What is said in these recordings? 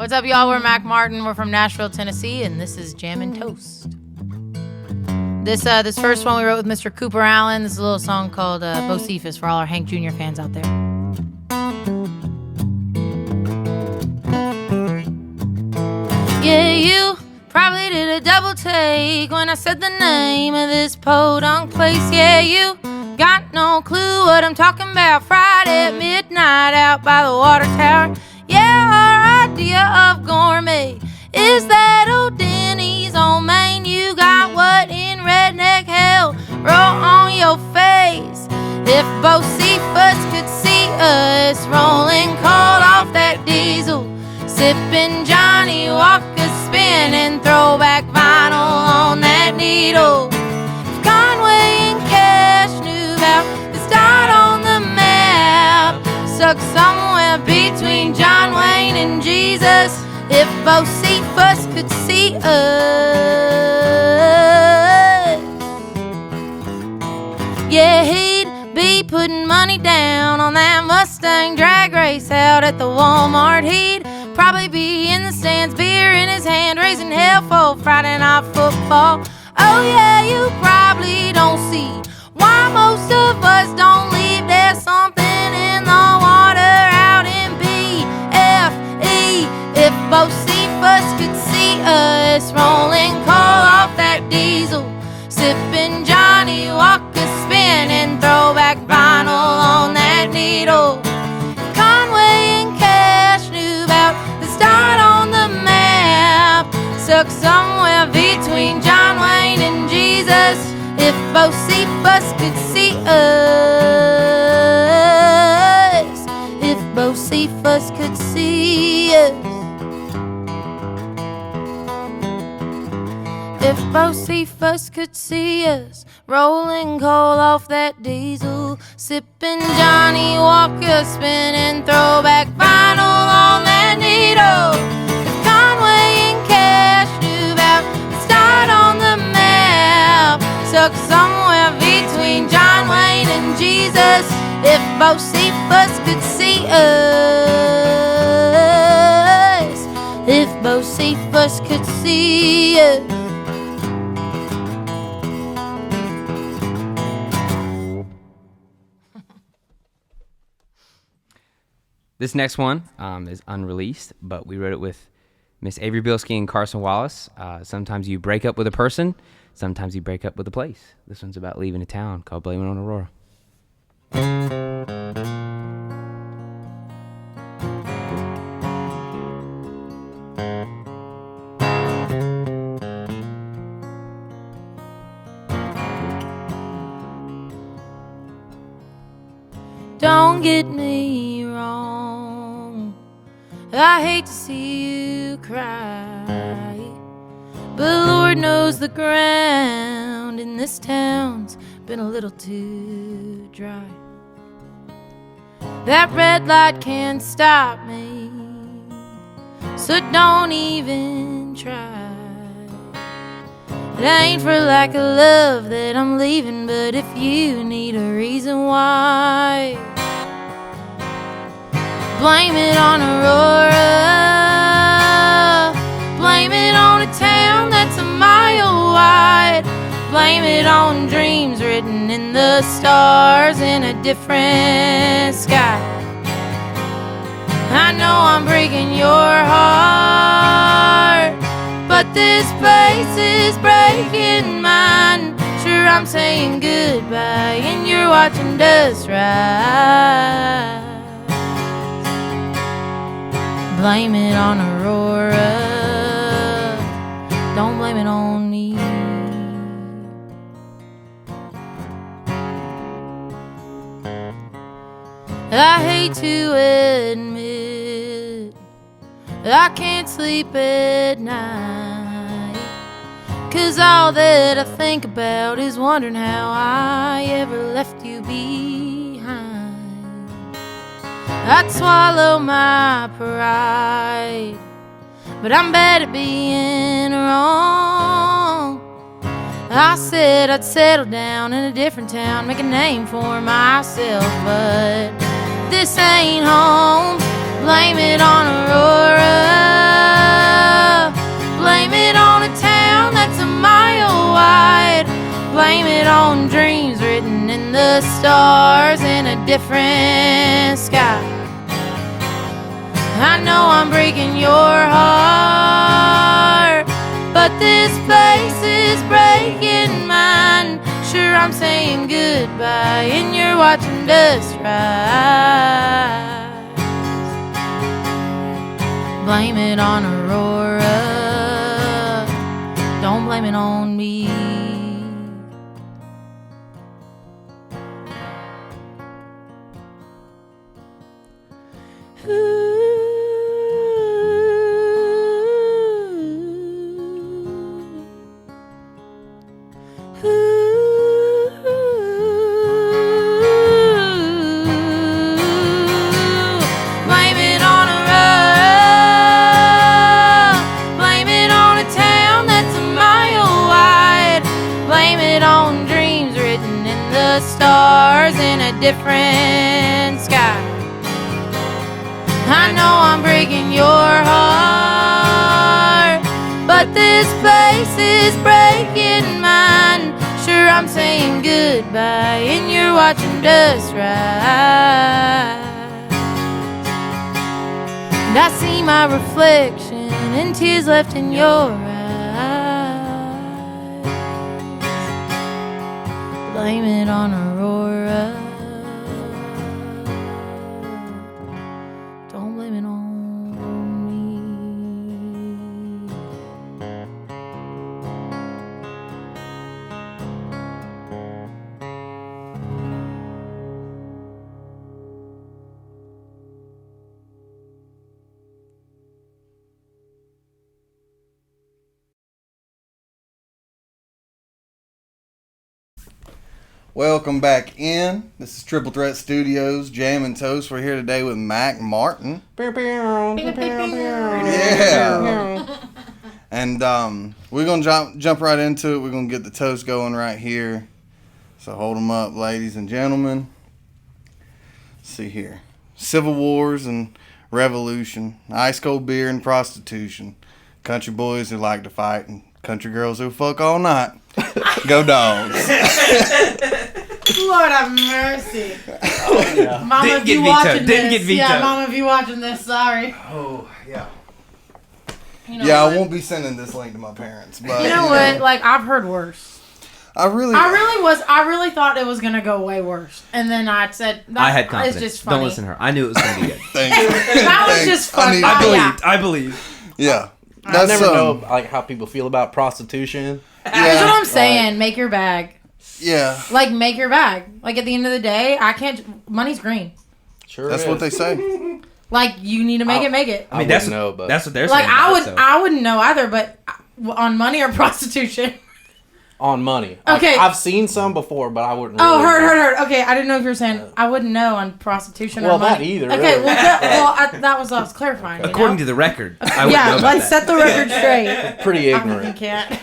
What's up, y'all? We're MackMartin. We're from Nashville, Tennessee, and this is Jam&Toast. This first one we wrote with Mr. Cooper Allen. This is a little song called Bocephus for all our Hank Jr. fans out there. Yeah, you probably did a double take when I said the name of this podunk place. Yeah, you got no clue what I'm talking about. Friday at midnight out by the water tower. Yeah, our idea of gourmet is that old Denny's on Main. You got what in redneck hell roll on your face. If Bocephus could see us rolling cold off that diesel, sipping Johnny Walker, spinning throwback vinyl on that needle. If Conway and Cash knew about this dot on the map, stuck somewhere between John Wayne and Jesus. If Bocephus could see us, yeah, he'd be putting money down on that Mustang drag race out at the Walmart. He'd probably be in the stands, beer in his hand, raising hell for Friday night football. Oh yeah, you probably don't see why most of us don't leave. There's something in the water out in BFE. If Bocephus could see us rolling coal off that diesel, sipping Johnny Walker, spinning throwback vinyl on that needle. Conway and Cash knew about the start on the map, stuck somewhere between John Wayne and Jesus. If Bocephus could see us, if Bocephus could see us, if Bocephus could see us rolling coal off that diesel, sipping Johnny Walker, spinning throwback vinyl on that needle. If Conway and Cash knew about the start on the map, stuck somewhere between John Wayne and Jesus. If Bocephus could see us, if Bocephus could see us. This next one is unreleased, but we wrote it with Miss Avery Bilski and Carson Wallace. Sometimes you break up with a person, sometimes you break up with a place. This one's about leaving a town, called Blame It on Aurora. Don't get me wrong, I hate to see you cry, but Lord knows the ground in this town's been a little too dry. That red light can't stop me, so don't even try. It ain't for lack of love that I'm leaving, but if you need a reason why, blame it on Aurora, blame it on a town that's a mile wide, blame it on dreams written in the stars in a different sky. I know I'm breaking your heart, but this place is breaking mine. Sure, I'm saying goodbye and you're watching dust rise. Blame it on Aurora, don't blame it on me. I hate to admit I can't sleep at night, 'cause all that I think about is wondering how I ever left you behind. I'd swallow my pride, but I'm bad at being wrong. I said I'd settle down in a different town, make a name for myself, but this ain't home. Blame it on Aurora. the stars in a different sky. I know I'm breaking your heart, but this place is breaking mine. Sure, I'm saying goodbye, and you're watching dust rise. Blame it on Aurora, don't blame it on me. Stars in a different sky. I know I'm breaking your heart, but this place is breaking mine. Sure, I'm saying goodbye, and you're watching dust rise. And I see my reflection and tears left in your eyes. Blame it on Aurora, don't blame it on Welcome back in. This is Triple Threat Studios, Jam&Toast. We're here today with MackMartin. Yeah. And we're going to jump right into it. We're going to get the toast going right here. So hold them up, ladies and gentlemen. Let's see here. Civil Wars and Revolution. Ice cold beer and prostitution. Country boys who like to fight and country girls who fuck all night. Go Dogs. Lord have mercy. Oh, yeah. Mama, Didn't if get you vetoed. watching Didn't this. get vetoed. Yeah, Mama, if you watching this, sorry. Oh, yeah. You know Yeah, what? I won't be sending this link to my parents. But You know what? Like, I've heard worse. I really I really thought it was going to go way worse. And then I said, I had confidence. It's just funny. Don't listen to her. I knew it was going to be good. Thank you. That was just funny. need- I believe. Yeah. I That's, never know like how people feel about prostitution. That's what Yeah. I'm saying. Make your bag. Yeah. Like, make your bag. Like, at the end of the day, I can't... Money's green. Sure That's is. what they say. Like, you need to make it. I mean, wouldn't that's know, but that's what they're Like, saying. about it, so. I wouldn't know either, but on money or prostitution... on money. Okay. I've seen some before, but I wouldn't. Oh, really know. heard. Okay, I didn't know if you were saying I wouldn't know on prostitution Well, or money. not either, Okay, really. that was what I was clarifying. According to the record, I would know yeah, about let's that. set the record straight. Pretty I ignorant. can't.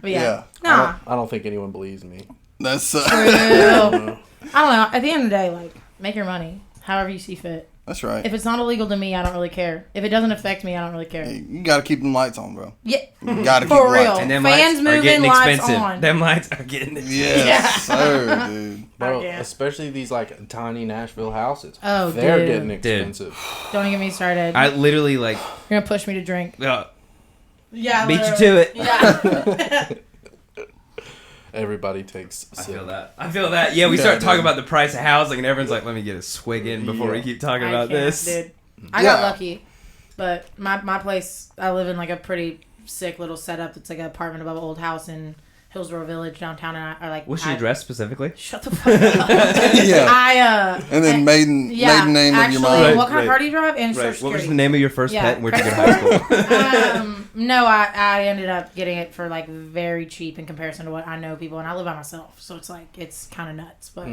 But yeah, Yeah. nah. I don't think anyone believes me. That's True. I don't know. At the end of the day, like, make your money however you see fit. that's right. If it's not illegal to me, I don't really care. If it doesn't affect me, I don't really care. You got to keep them lights on, bro. Yeah, You got to keep for the real. lights on. And them Fans lights are moving, getting lights expensive. on. Them lights are getting expensive. Yes, sir, dude. Bro, Yeah. especially these like tiny Nashville houses. Oh, they're dude. getting expensive. Don't even get me started. I literally like You're gonna push me to drink. Yeah, beat you literally. to it. Yeah. Everybody takes. I sip. feel that. I feel that. Yeah, we Yeah, start talking dude. about the price of housing, and everyone's like, "Let me get a swig in before we Yeah. keep talking I about can't, this." Dude. I Yeah. got lucky, but my place, I live in like a pretty sick little setup. It's like an apartment above an old house in Hillsborough Village downtown, and I like. What's your address specifically? Shut the fuck up. Yeah. And then maiden name actually, of your mom. Right, what kind right. of car do you drive? And Right. Social What was Security. the name of your first Yeah, pet, and where'd you go to high school? No, I ended up getting it for like very cheap in comparison to what I know people, and I live by myself, so it's like it's kind of nuts, but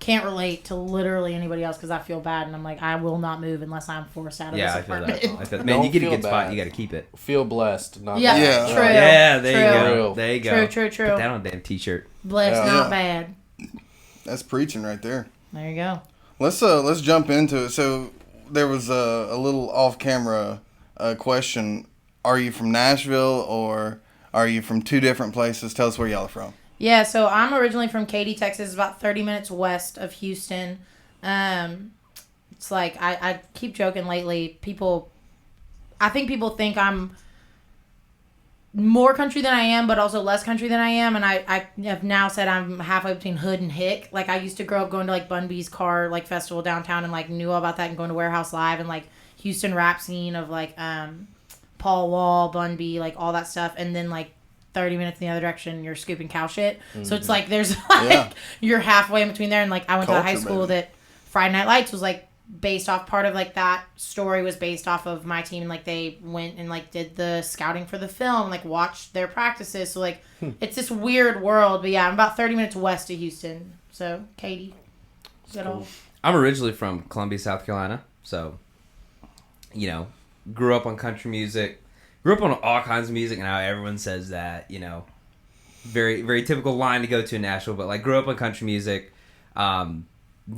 can't relate to literally anybody else because I feel bad, and I'm like I will not move unless I'm forced out of Yeah, this I feel apartment. that. Man, Don't you get a feel good spot, bad. you got to keep it. Feel blessed. Not Yeah, Yeah. true. Yeah, there you True. go. There you go. True. Put that on a damn t-shirt. Blessed, Yeah. not Yeah. bad. That's preaching right there. There you go. Let's jump into it. So there was a little off-camera question. Are you from Nashville or are you from two different places? Tell us where y'all are from. Yeah, so I'm originally from Katy, Texas, about 30 minutes west of Houston. It's like, I keep joking lately. I think people think I'm more country than I am, but also less country than I am. And I have now said I'm halfway between hood and hick. Like, I used to grow up going to, like, Bun B's car, like, festival downtown and, like, knew all about that and going to Warehouse Live and, like, Houston rap scene of, like, Paul Wall, Bun B, like, all that stuff. And then, like, 30 minutes in the other direction, you're scooping cow shit. Mm-hmm. So it's like there's like you're halfway in between there. And like I went to a high school that Friday Night Lights was like based off, part of like that story was based off of my team, and like they went and like did the scouting for the film, like watched their practices. So like it's this weird world. But yeah, I'm about 30 minutes west of Houston. So Katie, is that all? I'm originally from Columbia, South Carolina. So, you know, grew up on country music. Grew up on all kinds of music, and how everyone says that, you know, very, very typical line to go to in Nashville, but like grew up on country music. I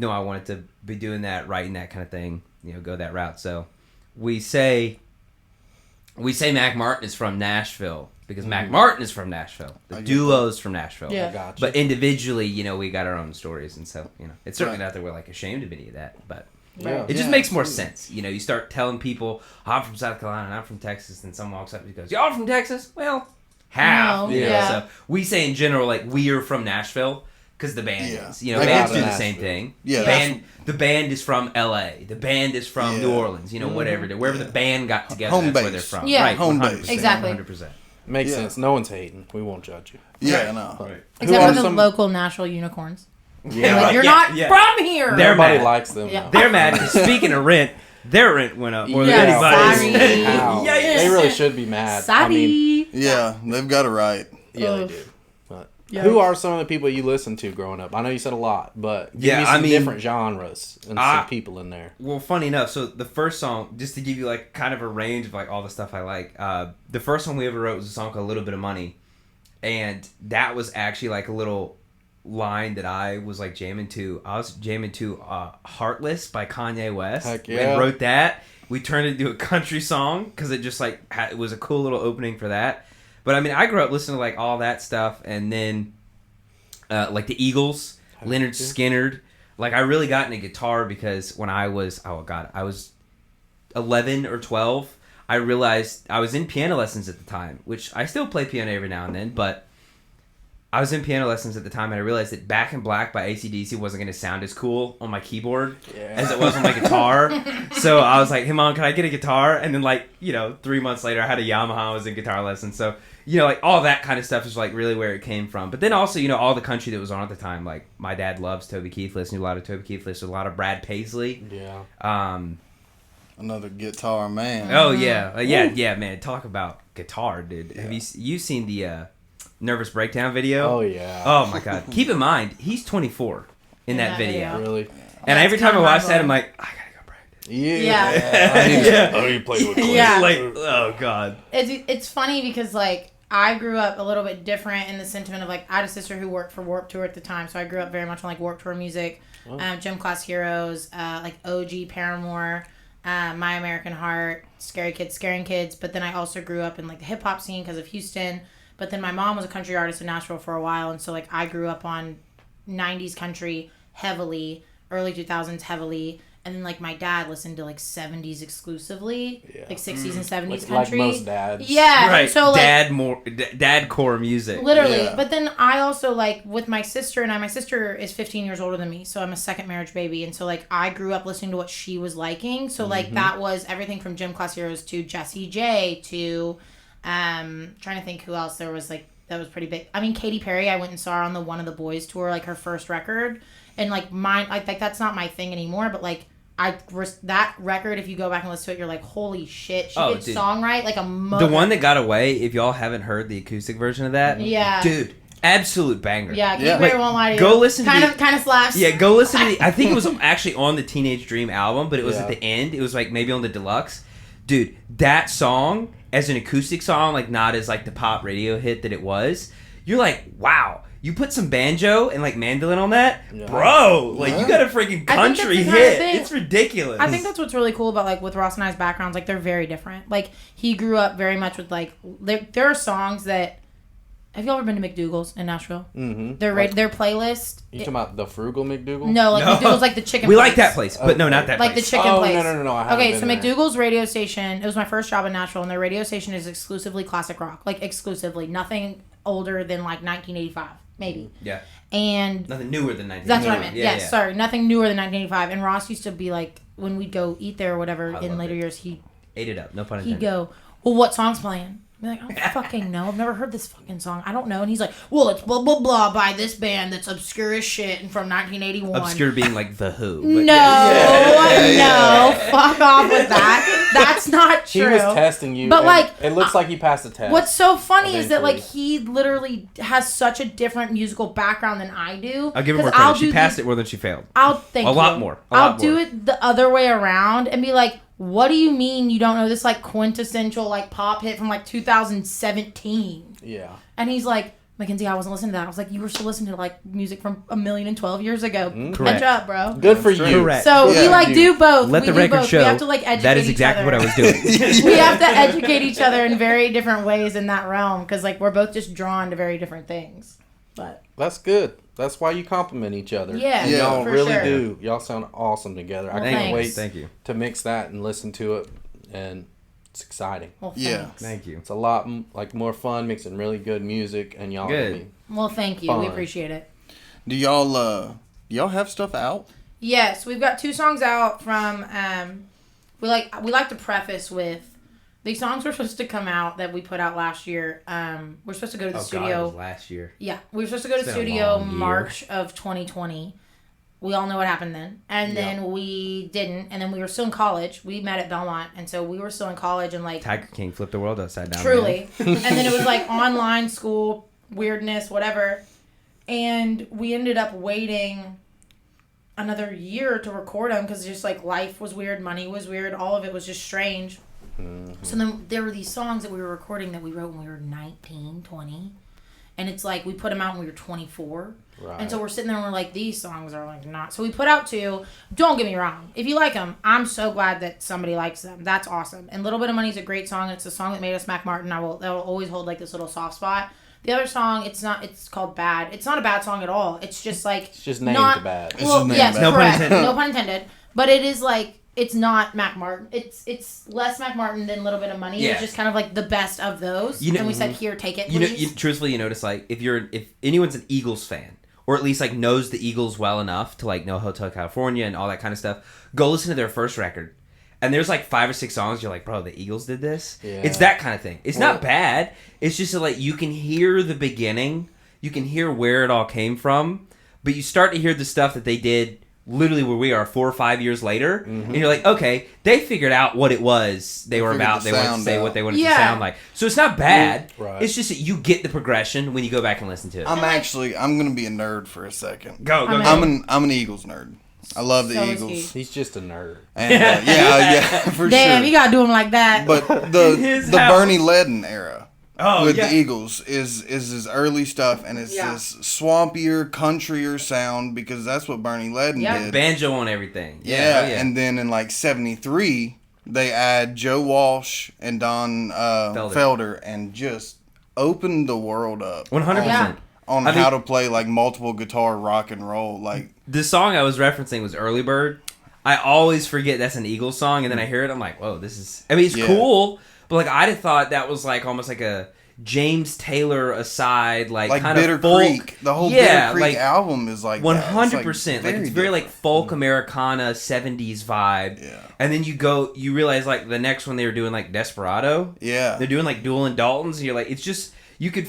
wanted to be doing that, writing that kind of thing, you know, go that route. So we say MackMartin is from Nashville because MackMartin is from Nashville. The duo's from Nashville. Yeah. Gotcha. But individually, you know, we got our own stories, and so, you know, it's certainly not that we're like ashamed of any of that, but Yeah. it just makes more sense. You know, you start telling people, I'm from South Carolina and I'm from Texas, and someone walks up and goes, y'all from Texas? Well, half. No, You know, yeah. so we say in general, like, we are from Nashville because the band is. You know, They bands got do the Nashville. same thing. Yeah, The band is from L.A. The band is from New Orleans. You know, whatever. Wherever the band got together, Home that's where base. they're from. Yeah. Right, Home 100%, base. Exactly. 100%. Makes Yeah. sense. No one's hating. We won't judge you. Yeah, no. Right. Except are for the some- local Nashville unicorns. Yeah, Like, right. you're Yeah, not yeah. from here. They're Everybody mad. likes them. Yeah. though. They're mad. 'Cause speaking of rent, their rent went up more than Yeah, anybody's. sorry. How? Yikes. They really should be mad. Sorry. I mean, Yeah, they've got it right. yeah, they Ugh. do. But Yikes. who are some of the people you listened to growing up? I know you said a lot, but give Yeah, me some I mean, different genres and some people in there. Well, funny enough, so the first song, just to give you like kind of a range of like all the stuff I like, the first song we ever wrote was a song called "A Little Bit of Money," and that was actually like a little line that I was like jamming to. I was jamming to "Heartless" by Kanye West. Heck yeah. And wrote that. We turned it into a country song because it just like it was a cool little opening for that. But I mean, I grew up listening to like all that stuff, and then like the Eagles, Leonard Skinner. Like I really got into guitar because when I was I was 11 or 12. I realized I was in piano lessons at the time, which I still play piano every now and then, but I was in piano lessons at the time, and I realized that Back in Black by AC/DC wasn't going to sound as cool on my keyboard as it was on my guitar. So I was like, hey, Mom, can I get a guitar? And then, like, 3 months later, I had a Yamaha. I was in guitar lessons. So, like, all that kind of stuff is, like, really where it came from. But then also, all the country that was on at the time. Like, my dad loves Toby Keith, listened to a lot of Toby Keith, listened to a lot of Brad Paisley. Yeah. Another guitar man. Oh, yeah. Yeah, man. Talk about guitar, dude. Yeah. Have you seen the Nervous Breakdown video? Oh, yeah. Oh my God! Keep in mind, he's 24 in that video, Really? and every time I watch that, I'm like, I gotta go practice. Yeah. Oh, you play with Clay. Yeah. Like, oh God. It's funny because like I grew up a little bit different in the sentiment of like I had a sister who worked for Warped Tour at the time, so I grew up very much on like Warped Tour music, Gym Class Heroes, like OG Paramore, My American Heart, Scary Kids, Scaring Kids. But then I also grew up in like the hip hop scene because of Houston. But then my mom was a country artist in Nashville for a while, and so like I grew up on 90s country heavily, early 2000s heavily. And then, like, my dad listened to, like, 70s exclusively. Yeah. Like, 60s and 70s Like country. most dads. Yeah. Right. So, like, dad core music. literally. Yeah. But then I also, like, with my sister and my sister is 15 years older than me. So I'm a second marriage baby. And so, like, I grew up listening to what she was liking. So, like, that was everything from Gym Class Heroes to Jessie J to, trying to think who else there was, like, that was pretty big. I mean, Katy Perry, I went and saw her on the One of the Boys tour, like, her first record. And, like, mine, like, that's not my thing anymore. But, like, that record, if you go back and listen to it, you're like, holy shit, she did dude. song right like a mother. The one that got away, if y'all haven't heard the acoustic version of that, Yeah. dude, absolute banger. Yeah, Katy Yeah. Perry Like, won't lie to you. go listen to kind of slaps. Yeah, go listen to the. I think it was actually on the Teenage Dream album, but it was Yeah. at the end. It was like maybe on the deluxe. Dude, that song as an acoustic song, like not as like the pop radio hit that it was. You're like, wow. You put some banjo and like mandolin on that, bro. Like you got a freaking country the kind of hit. thing- It's ridiculous. I think that's what's really cool about like with Ross and I's backgrounds. Like they're very different. Like he grew up very much with like there are songs that Have y'all ever been to McDougal's in Nashville? Mm-hmm. Their playlist. You talking about the Frugal McDougal? No, like McDougal's like the chicken We place. like that place, but no, not that Like the place. chicken place. No. I haven't Okay, been so there. McDougal's radio station, it was my first job in Nashville, and their radio station is exclusively classic rock. Like, exclusively. Nothing older than, like, 1985, maybe. Yeah. And Nothing newer than 19. that's what I meant. Yeah, Yes, sorry. Nothing newer than 1985. And Ross used to be like, when we'd go eat there or whatever I in loved later it. years, he'd Ate it up. No pun intended. go, well, what song's playing? I'd be like, I don't fucking know. I've never heard this fucking song. I don't know. And he's like, well, it's blah, blah, blah by this band that's obscure as shit and from 1981. Obscure being like The Who. But No, fuck off with that. That's not true. He was testing you. But, and like, it looks like he passed the test. What's so funny is that, like, Eventually. he literally has such a different musical background than I do. I'll give her more 'Cause credit. She do passed the- it more than she failed. I'll thank A you. lot more. A I'll lot do more. it the other way around and be like, what do you mean you don't know this, like, quintessential, like, pop hit from, like, 2017? Yeah. And he's like, Mackenzie, I wasn't listening to that. I was like, you were still listening to, like, music from 1,012 years ago. Correct. Catch up, bro. Good for you. Correct. So Yeah, we, like, dude. do both. Let we the do record both. show We have to, like, educate that is each exactly other. what I was doing. We have to educate each other in very different ways in that realm because, like, we're both just drawn to very different things. But That's good. That's why you compliment each other. Yeah, Yeah. Y'all for really sure. do. Y'all sound awesome together. I Well, can't thanks. wait Thank you. to mix that and listen to it. And it's exciting. well, Yeah. thanks. Thank you. It's a lot like more fun mixing really good music and y'all Good. gonna be- Well, thank you. We Fun. appreciate it. Do y'all have stuff out? Yes, we've got 2 songs out from. We like to preface with these songs were supposed to come out that we put out last year. We're supposed to go to the Oh, God, it studio. was last year. Yeah, we were supposed to go to the It's been a studio long year. March of 2020. We all know what happened then. And then we didn't. And then we were still in college. We met at Belmont. And so we were still in college and, like, Tiger King flipped the world upside down. truly. And then it was, like, online school, weirdness, whatever. And we ended up waiting another year to record them because just, like, life was weird, money was weird, all of it was just strange. So then there were these songs that we were recording that we wrote when we were 19, 20. And it's like we put them out when we were 24. Right. And so we're sitting there and we're like, these songs are like not. So we put out 2. Don't get me wrong. If you like them, I'm so glad that somebody likes them. That's awesome. And Little Bit of Money is a great song. And it's a song that made us MackMartin. That will always hold like this little soft spot. The other song, it's called Bad. It's not a bad song at all. It's just like. It's just named not, bad. It's Well, just named yes, Bad. No pun correct. intended. No pun intended. But it is like. It's not MackMartin. It's less MackMartin than Little Bit of Money. Yeah. It's just kind of like the best of those. You know- and we said, here, take it, You know, please. truthfully, you notice like if anyone's an Eagles fan or at least like knows the Eagles well enough to like know Hotel California and all that kind of stuff, go listen to their first record. And there's like 5 or 6 songs you're like, bro, the Eagles did this. Yeah. It's that kind of thing. It's not bad. It's just that, like you can hear the beginning, you can hear where it all came from, but you start to hear the stuff that they did. Literally where we are 4 or 5 years later, and you're like, okay, they figured out what it was they were figured about. the They wanted to sound say out. what they wanted Yeah. to sound like. So it's not bad. Right. It's just that you get the progression when you go back and listen to it. I'm gonna be a nerd for a second. Go. I'm an Eagles nerd. I love the So is Eagles. He's just a nerd. And yeah, for Damn, sure. you gotta do them like that. But his the house. Bernie Ledden era Oh, with yeah. the Eagles is his early stuff, and it's Yeah. this swampier, countryer sound because that's what Bernie Ledden Yeah. did. Banjo on everything. Yeah, oh, yeah. and then in like '73, they add Joe Walsh and Don Felder, and just opened the world up 100%. Yeah. on I mean- how to play like multiple guitar rock and roll. Like The song I was referencing was Early Bird. I always forget that's an Eagles song, and then I hear it, I'm like, whoa, this is... I mean, it's Yeah. cool, but like I'd have thought that was like almost like a James Taylor aside, like kind Bitter of folk. Creek. The whole Yeah, Bitter Creek like, album is like 100%. Like it's very like different. folk Americana 70s vibe. Yeah. And then you realize like the next one they were doing like Desperado. Yeah. They're doing like Duel and Daltons, and you're like, it's just you could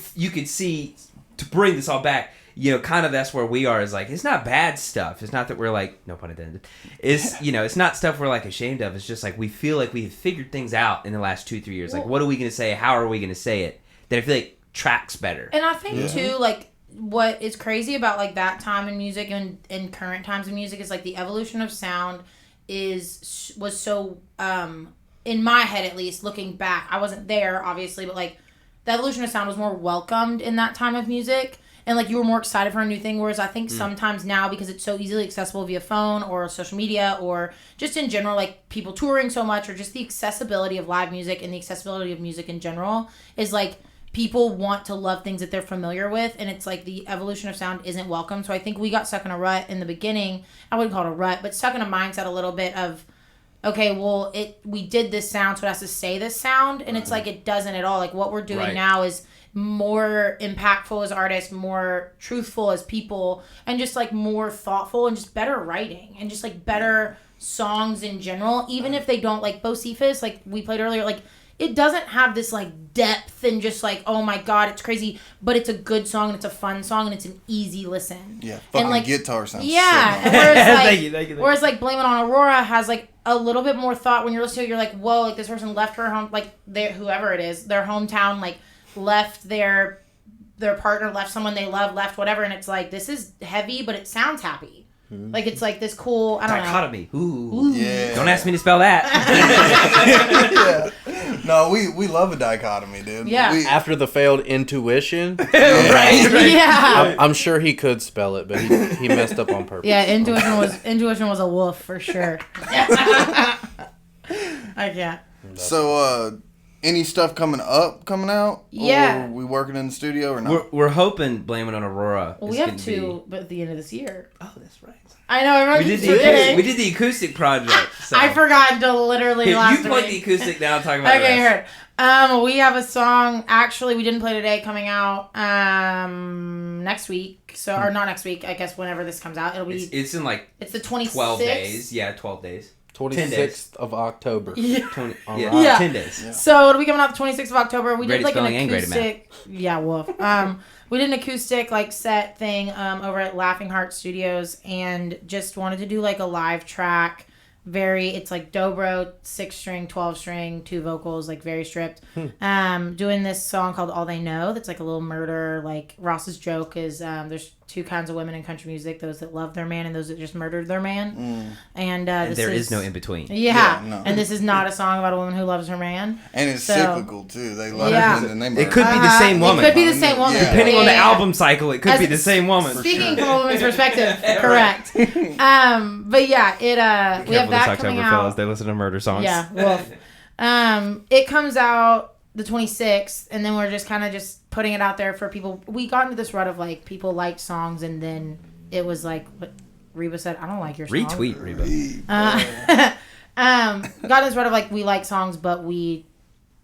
see, to bring this all back, you know, kind of that's where we are, is like, it's not bad stuff. It's not that we're like, no pun intended. It's, you know, it's not stuff we're like ashamed of. It's just like we feel like we've figured things out in the last 2-3 years. Like, what are we going to say? How are we going to say it? That I feel like tracks better. And I think too, like, what is crazy about like that time in music and in current times in music is like the evolution of sound was so in my head, at least looking back, I wasn't there obviously, but like the evolution of sound was more welcomed in that time of music, and like you were more excited for a new thing, whereas I think sometimes now, because it's so easily accessible via phone or social media or just in general, like people touring so much, or just the accessibility of live music and the accessibility of music in general is like people want to love things that they're familiar with, and it's like the evolution of sound isn't welcome. So I think we got stuck in a rut in the beginning. I wouldn't call it a rut, but stuck in a mindset a little bit of, okay, well, we did this sound, so it has to stay this sound, and it's like it doesn't at all. Like what we're doing now is more impactful as artists, more truthful as people, and just like more thoughtful and just better writing and just like better songs in general. Even if they don't, like Bocephus, like we played earlier, like it doesn't have this like depth and just like, oh my god, it's crazy, but it's a good song and it's a fun song and it's an easy listen. Yeah, fucking like, guitar sounds yeah, sick. Thank you. Whereas like Blame It on Aurora has like a little bit more thought. When you're listening to it, you're like, whoa, like this person left her home, like whoever it is, their hometown, like left their partner, left someone they love, left whatever, and it's like, this is heavy, but it sounds happy. Like it's like this cool, I don't know. Dichotomy. Ooh. Yeah. Don't ask me to spell that. Yeah. No, we love a dichotomy, dude. Yeah. After the failed intuition, right. Yeah. I'm sure he could spell it, but he messed up on purpose. Yeah, intuition was a wolf for sure. I can't. So, any stuff coming out? Yeah. Or we working in the studio or not? We're hoping Blame It on Aurora. Well, we have two, but at the end of this year. Oh, that's right. I know, everyone We keeps did forgetting. the acoustic project. So. I forgot until literally Here, last you play week. the acoustic now. Talk about Okay, the rest. heard. We have a song. Actually, we didn't play today. Coming out next week. So, or not next week. I guess whenever this comes out, it'll be. It's in like It's the 26th. 12 days. Yeah, 12 days. 26th of October. Yeah. 20. All Yeah, right. Yeah. 10 days. Yeah. So it'll be coming out the 26th of October. We did Great like an spelling and great at math. acoustic. Yeah, woof. We did an acoustic like set thing over at Laughing Heart Studios, and just wanted to do like a live track. It's like dobro, 6-string, 12-string, 2 vocals, like very stripped. Doing this song called All They Know. That's like a little murder. Like Ross's joke is there's 2 kinds of women in country music: those that love their man and those that just murdered their man. And There is no in between. Yeah, no. and this is not a song about a woman who loves her man. And it's So- cyclical too. They love Yeah. it and they It could be the same woman. It could be the same woman. Yeah. Depending on the Yeah. album cycle, it could As be the same woman. Speaking from a woman's perspective, correct. But yeah, we have that coming out. They listen to murder songs. Yeah, wolf. It comes out the 26th, and then we're just kind of just putting it out there for people. We got into this rut of like people liked songs, and then it was like what Reba said. I don't like your song. Retweet, Reba. Got this rut of like we like songs, but we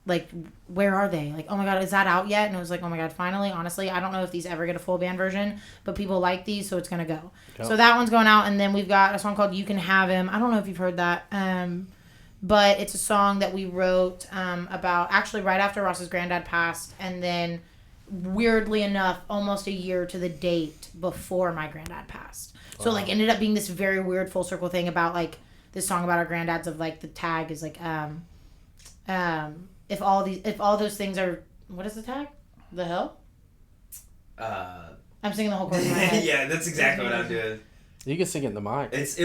like, where are they? Like, oh my god, is that out yet? And it was like, oh my god, finally. Honestly, I don't know if these ever get a full band version, but people like these, so it's gonna go. So that one's going out, and then we've got a song called You Can Have Him. I don't know if you've heard that, but it's a song that we wrote about actually right after Ross's granddad passed, and then weirdly enough, almost a year to the date before my granddad passed. So like, ended up being this very weird full circle thing about like this song about our granddads. Of like the tag is like if all those things are, what is the tag? The hill? I'm singing the whole chorus in my head. Yeah, that's exactly what I'm doing. You can sing it in the mic. It's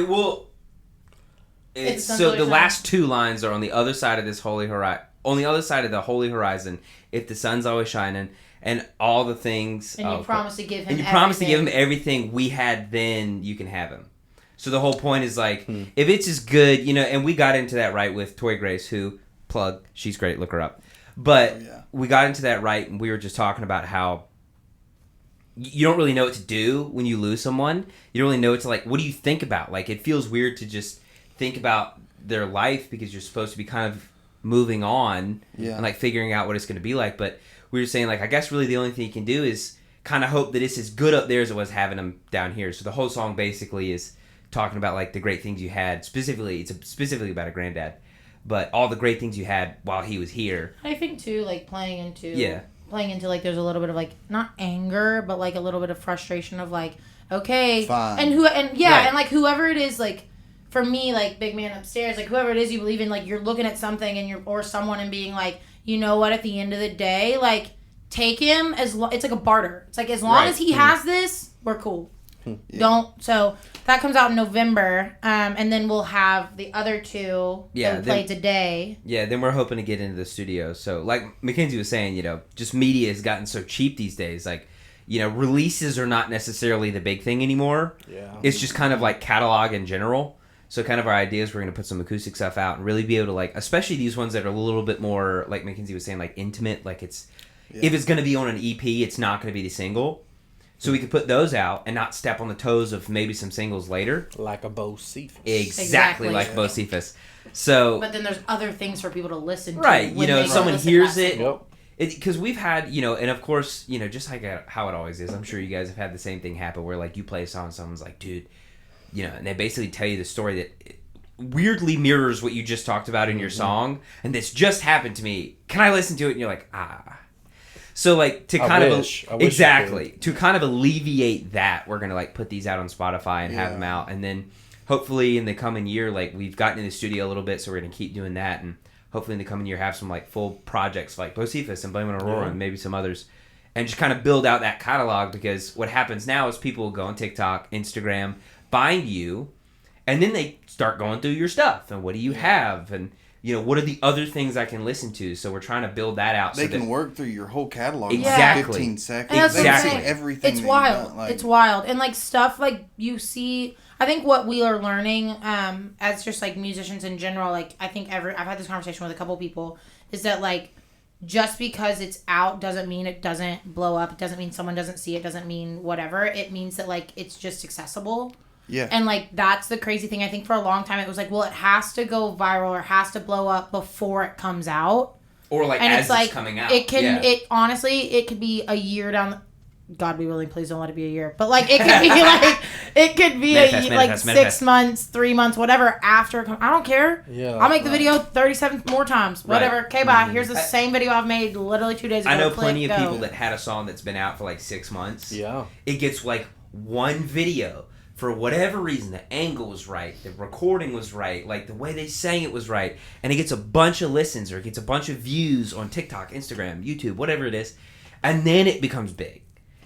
It's so the Sunshine. last 2 lines are on the other side of this holy horizon. On the other side of the holy horizon, if the sun's always shining, and all the things. And you promise to give him. And you promise to give him everything we had then. You can have him. So the whole point is like, if it's as good, and we got into that right with Tori Grace, who plug, she's great, look her up. But we got into that right, and we were just talking about how you don't really know what to do when you lose someone. You don't really know what to like. What do you think about? Like, it feels weird to just think about their life because you're supposed to be kind of moving on and like figuring out what it's going to be like. But we were saying like, I guess really the only thing you can do is kind of hope that it's as good up there as it was having them down here. So the whole song basically is talking about like the great things you had. Specifically, it's specifically about a granddad, but all the great things you had while he was here. I think too, like playing into like there's a little bit of like not anger, but like a little bit of frustration of like, okay, Fine. and like whoever it is, like for me, like big man upstairs, like whoever it is you believe in, like you're looking at something and or someone and being like, you know what, at the end of the day, like take him it's like a barter. It's like as long as he has this, we're cool. So that comes out in November, and then we'll have the other 2 that we played today. Yeah, then we're hoping to get into the studio. So like Mackenzie was saying, just media has gotten so cheap these days. Like, releases are not necessarily the big thing anymore. Yeah. It's just kind of like catalog in general. So kind of our idea is we're going to put some acoustic stuff out and really be able to like, especially these ones that are a little bit more, like Mackenzie was saying, like intimate, like it's If it's going to be on an EP, it's not going to be the single. So we could put those out and not step on the toes of maybe some singles later. Like a Bocephus. Exactly like Bocephus. So, but then there's other things for people to listen to. Right, you know, someone hears it. Yep. Because we've had, you know, and of course, you know, just like how it always is, I'm sure you guys have had the same thing happen where, like, you play a song and someone's like, dude, you know, and they basically tell you the story that weirdly mirrors what you just talked about in your song, and this just happened to me. Can I listen to it? And you're like, ah. So, like, to kind to kind of alleviate that, we're going to, like, put these out on Spotify and have them out. And then, hopefully, in the coming year, like, we've gotten in the studio a little bit, so we're going to keep doing that. And hopefully, in the coming year, have some, like, full projects like Bocephus and Blame on Aurora and maybe some others. And just kind of build out that catalog, because what happens now is people go on TikTok, Instagram, find you, and then they start going through your stuff. And what do you have? And you know, what are the other things I can listen to? So we're trying to build that out. They can work through your whole catalog in Exactly. 15 seconds. And They can see everything. It's wild. Done. Like, it's wild. And like stuff like you see, I think what we are learning as just like musicians in general, like I think I've had this conversation with a couple people, is that like just because it's out doesn't mean it doesn't blow up. It doesn't mean someone doesn't see it. Doesn't mean whatever. It means that like it's just accessible. Yeah. And like that's the crazy thing. I think for a long time it was like, well, it has to go viral or has to blow up before it comes out. Or like and as it's coming out. It can it honestly it could be a year down God be willing, please don't let it be a year. But like it could be like it could be manifest. 6 months, 3 months, whatever after it comes. I don't care. Yeah. I'll make the video 37 more times. Whatever. Right. Okay, bye. Here's the same video I've made literally 2 days ago. I know plenty of people that had a song that's been out for like 6 months. Yeah. It gets like one video. For whatever reason, the angle was right, the recording was right, like the way they sang it was right, and it gets a bunch of listens or it gets a bunch of views on TikTok, Instagram, YouTube, whatever it is, and then it becomes big.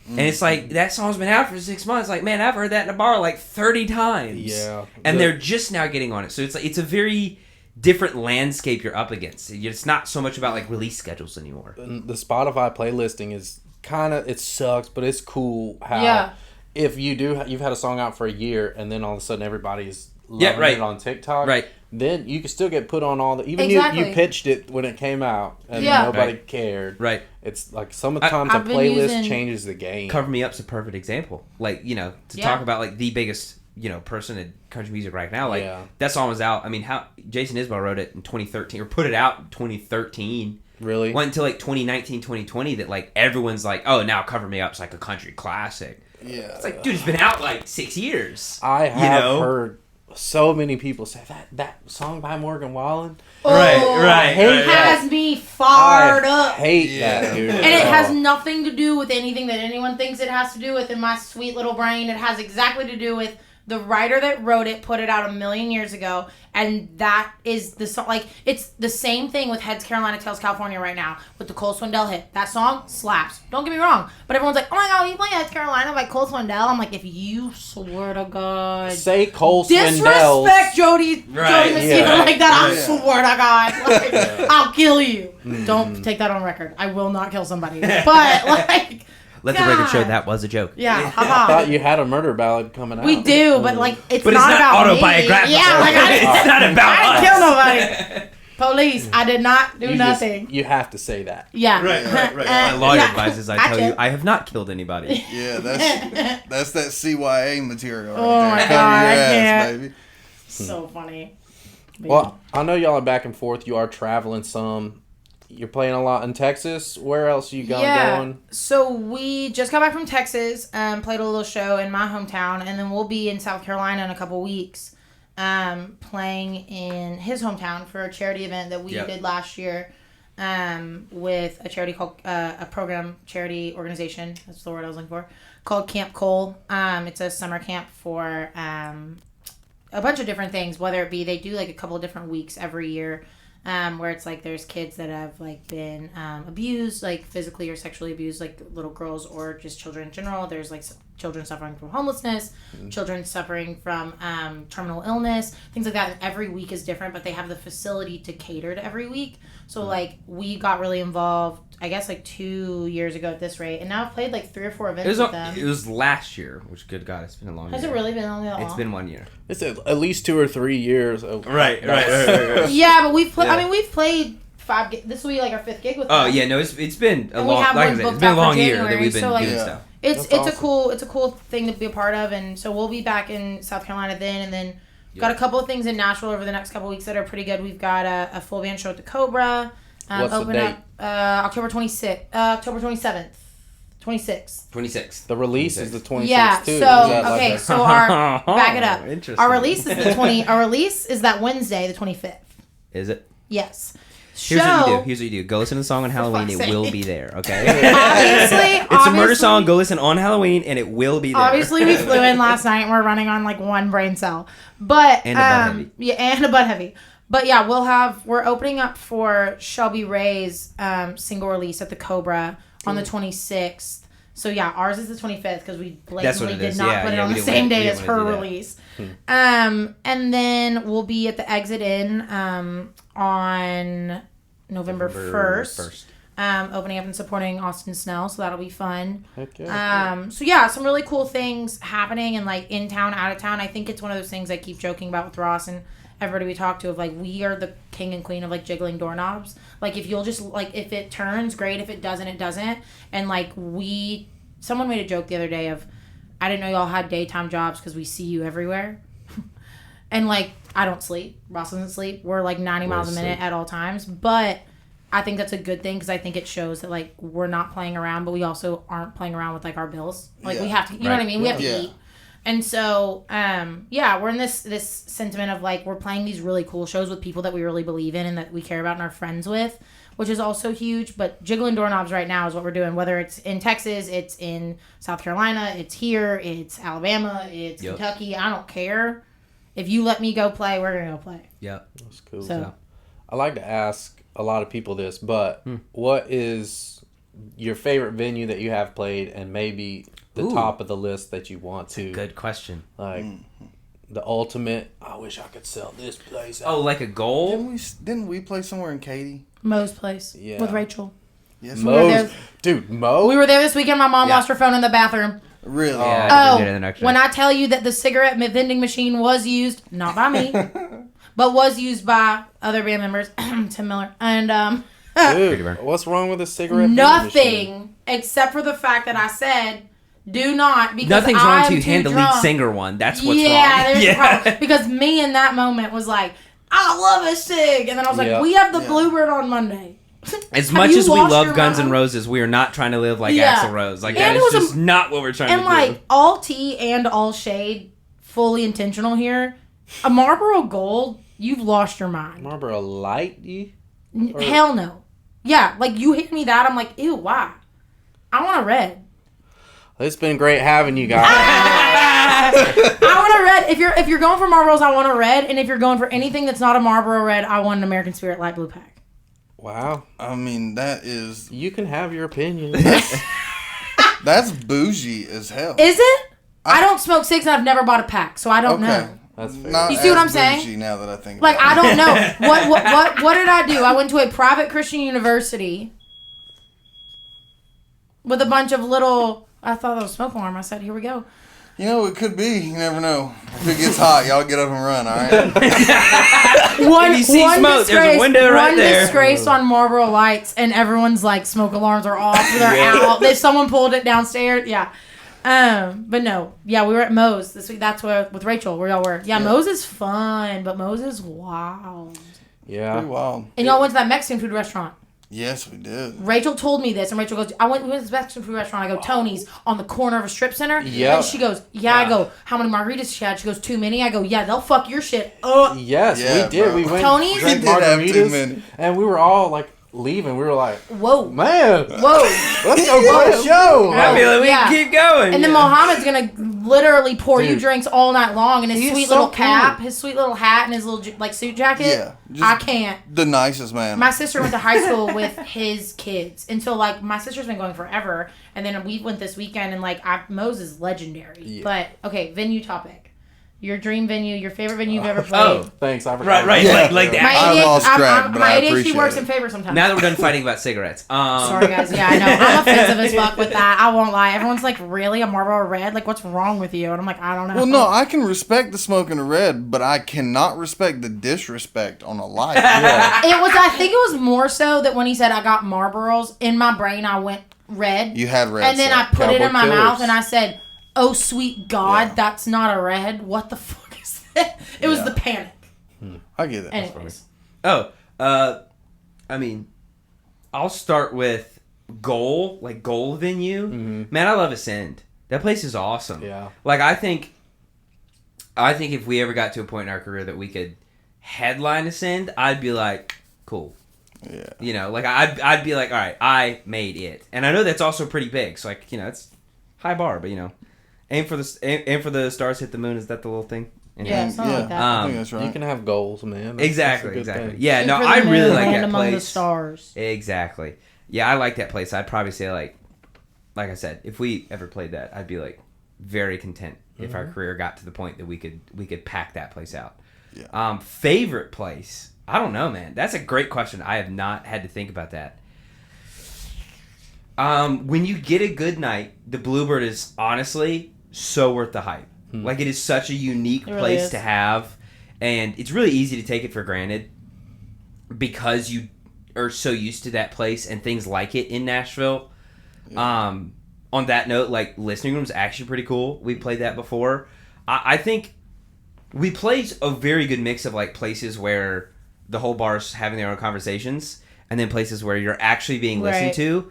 And it's like, that song's been out for 6 months. Like, man, I've heard that in a bar like 30 times. Yeah. And they're just now getting on it. So it's like, it's a very different landscape you're up against. It's not so much about like release schedules anymore. The Spotify playlisting is kind of, it sucks, but it's cool how if you've had a song out for a year and then all of a sudden everybody's loving it on TikTok, then you can still get put on all the, even you pitched it when it came out and nobody cared. Right. It's like sometimes a playlist changes the game. Cover Me Up's a perfect example. Like, you know, to talk about like the biggest, you know, person in country music right now. Like that song was out. I mean, how Jason Isbell wrote it in 2013 or put it out in 2013. Really? Went until like 2019, 2020 that like everyone's like, oh, now Cover Me Up's like a country classic. Yeah. It's like, dude, it's been out like 6 years. I have heard so many people say that song by Morgan Wallen. Right. It has me fired up. I hate that, dude. And it has nothing to do with anything that anyone thinks it has to do with in my sweet little brain. It has exactly to do with the writer that wrote it, put it out 1,000,000 years ago, and that is the song. Like, it's the same thing with Heads Carolina, Tails California right now with the Cole Swindell hit. That song slaps. Don't get me wrong. But everyone's like, oh my God, you play Heads Carolina by Cole Swindell? I'm like, if you swear to God. Say Cole Swindell. Disrespect Jody Messina like that, I swear to God. Like, I'll kill you. Don't take that on record. I will not kill somebody. But, like... Let the record show that was a joke. Yeah, I thought you had a murder ballad coming out. We do, but like it's but not about autobiographical. Me. Yeah, like it's not about I us. didn't kill nobody. Police, I did not do nothing. You have to say that. Yeah. Right. My lawyer advises I tell you I have not killed anybody. Yeah, that's that CYA material right Oh there. my Cover God, your I ass, can't. baby. So funny. Well, I know y'all are back and forth. You are traveling some. You're playing a lot in Texas. Where else are you going? So we just got back from Texas, played a little show in my hometown, and then we'll be in South Carolina in a couple weeks, playing in his hometown for a charity event that we did last year, with a charity called a program charity organization. That's the word I was looking for. Called Camp Cole. It's a summer camp for a bunch of different things. Whether it be they do like a couple of different weeks every year. Where it's like there's kids that have like been abused, like physically or sexually abused, like little girls or just children in general. There's like children suffering from homelessness, children suffering from terminal illness, things like that. And every week is different, but they have the facility to cater to every week. So like we got really involved, I guess like 2 years ago at this rate, and now I've played like 3 or 4 events with them. It was last year, which good God, it's been a long year. Has it really been only that long? It's been 1 year. It's at least 2 or 3 years. Right. Yeah, but we've played. I mean, we've played This will be like our 5th gig with Oh them. yeah, no, it's been a And long. we have Like I one said, it's booked been a out for long year that January, we've been so, like, doing Yeah. stuff. It's awesome. a cool thing to be a part of, and so we'll be back in South Carolina then, and then got a couple of things in Nashville over the next couple of weeks that are pretty good. We've got a full band show at the Cobra. What's the date? October 26th, October 27th, 26th. 26. The release is the 26th Yeah. too. So okay, so our back it up. Interesting. Our release is the 20. Our release is that Wednesday, the 25th. Is it? Yes. Here's what you do. Here's what you do. Go listen to the song on Halloween. fuck's It will sake. be there. Okay. Obviously, It's a murder song. Go listen on Halloween, and it will be there. Obviously, we flew in last night and we're running on like one brain cell. But And a Bud Heavy. Yeah, and a Bud Heavy. But yeah, we're opening up for Shelby Ray's single release at the Cobra on the 26th. So yeah, ours is the 25th because we blatantly did not put it on the same day as her release. And then we'll be at the Exit Inn on November 1st. Opening up and supporting Austin Snell, so that'll be fun. Heck yeah. So yeah, some really cool things happening and like in town, out of town. I think it's one of those things I keep joking about with Ross and everybody we talk to of like we are the king and queen of like jiggling doorknobs. Like if you'll just like if it turns, great. If it doesn't, it doesn't. And like someone made a joke the other day of I didn't know y'all had daytime jobs because we see you everywhere. And like I don't sleep. Ross doesn't sleep. We're like 90 miles a minute at all times, but I think that's a good thing because I think it shows that like we're not playing around, but we also aren't playing around with like our bills. Like we have to, you know what I mean? We have to eat. And so, we're in this sentiment of like we're playing these really cool shows with people that we really believe in and that we care about and are friends with, which is also huge. But jiggling doorknobs right now is what we're doing. Whether it's in Texas, it's in South Carolina, it's here, it's Alabama, it's Kentucky. I don't care. If you let me go play, we're gonna go play. Yep. That's cool. So I like to ask a lot of people this, but what is your favorite venue that you have played and maybe the top of the list that you want to? Good question. Like the ultimate, I wish I could sell this place out. Oh, like a goal? Didn't we play somewhere in Katy? Moe's place with Rachel. Yes, Moe's. Dude, Moe? We were there this weekend. My mom lost her phone in the bathroom. Really? Yeah, when I tell you that the cigarette vending machine was used, not by me, but was used by other band members, Tim Miller, and Dude, what's wrong with a cigarette? nothing except for the fact that I said, "Do not." Because nothing's wrong I'm to hand the lead drunk. singer one. That's what's wrong. There's a problem. Because me in that moment was like, "I love a cig," and then I was like, "We have the Bluebird on Monday." As much as we love Guns N' Roses, we are not trying to live like Axl Rose. Like, that is just not what we're trying to do. And, like, all tea and all shade, fully intentional here. A Marlboro Gold, you've lost your mind. Marlboro Light? Hell no. Yeah, like, you hit me that, I'm like, ew, why? I want a red. It's been great having you guys. I want a red. If you're going for Marlboros, I want a red. And if you're going for anything that's not a Marlboro red, I want an American Spirit Light Blue Pack. Wow. I mean, that is... You can have your opinion. That's bougie as hell. Is it? I don't smoke cigs and I've never bought a pack, so I don't know. That's fair. Not you see what I'm as saying? bougie now that I think Like, about I don't know. What did I do? I went to a private Christian university with a bunch of little... I thought that was a smoke alarm. I said, here we go. You know, it could be. You never know. If it gets hot, y'all get up and run, all right? One smoke, there's a window right there. One disgrace on Marlboro Lights, and everyone's like, smoke alarms are off. They're out. Someone pulled it downstairs. Yeah. But no. Yeah, we were at Moe's this week. That's where, with Rachel, where y'all were. Yeah, Moe's is fun, but Moe's is wild. Yeah. Pretty wild. And y'all went to that Mexican food restaurant. Yes, we did. Rachel told me this, and Rachel goes, we went to this Mexican food restaurant. I go, Tony's on the corner of a strip center. Yeah. And she goes, I go, how many margaritas she had? She goes, too many. I go, yeah, they'll fuck your shit up. Yes, we did. Bro. We went Tony's? drank We did have too margaritas, many. and we were all like leaving. We were like, Whoa. man, Whoa. let's go play a show. I feel like we can keep going. And then Mohammed's gonna literally pour you drinks all night long in his He's sweet so little cool. cap, his sweet little hat, and his little like suit jacket. Yeah. I can't. The nicest man. My sister went to high school with his kids, and so like my sister's been going forever. And then we went this weekend, and like Moe's is legendary. Yeah. But okay, venue topic. Your dream venue, your favorite venue you've ever played. Oh, thanks. I forgot. Right. Yeah. Like that. I lost track, but I my ADHD appreciate works it. in favor sometimes. Now that we're done fighting about cigarettes. Sorry, guys. Yeah, I know. I'm offensive as fuck with that. I won't lie. Everyone's like, really? A Marlboro Red? Like, what's wrong with you? And I'm like, I don't know. Well, no, I can respect the smoking a red, but I cannot respect the disrespect on a light. I think it was more so that when he said I got Marlboros, in my brain I went red. You had red. And then I put it in my Cowboy mouth Killers. and I said, oh, sweet God, Yeah. that's not a red. What the fuck is that? It was the panic. I get that. Anyways. Oh, I mean, I'll start with goal venue. Mm-hmm. Man, I love Ascend. That place is awesome. Yeah. Like, I think if we ever got to a point in our career that we could headline Ascend, I'd be like, cool. Yeah. You know, like I'd be like, all right, I made it. And I know that's also pretty big. So like, you know, it's high bar, but you know, aim for the stars, hit the moon. Is that the little thing? Yeah, something like that. I think that's right. You can have goals, man. Exactly. Thing. Yeah, Shoot no, for the I moon, really like land that among place. the stars. Exactly. Yeah, I like that place. I'd probably say like I said, if we ever played that, I'd be like very content if our career got to the point that we could pack that place out. Yeah. Favorite place? I don't know, man. That's a great question. I have not had to think about that. When you get a good night, the Bluebird is honestly so worth the hype. Like, it is such a unique It really place is. to have, and it's really easy to take it for granted because you are so used to that place and things like it in Nashville. On that note, like, Listening Room is actually pretty cool. We played that before. I think we played a very good mix of like places where the whole bar's having their own conversations, and then places where you're actually being listened Right. to.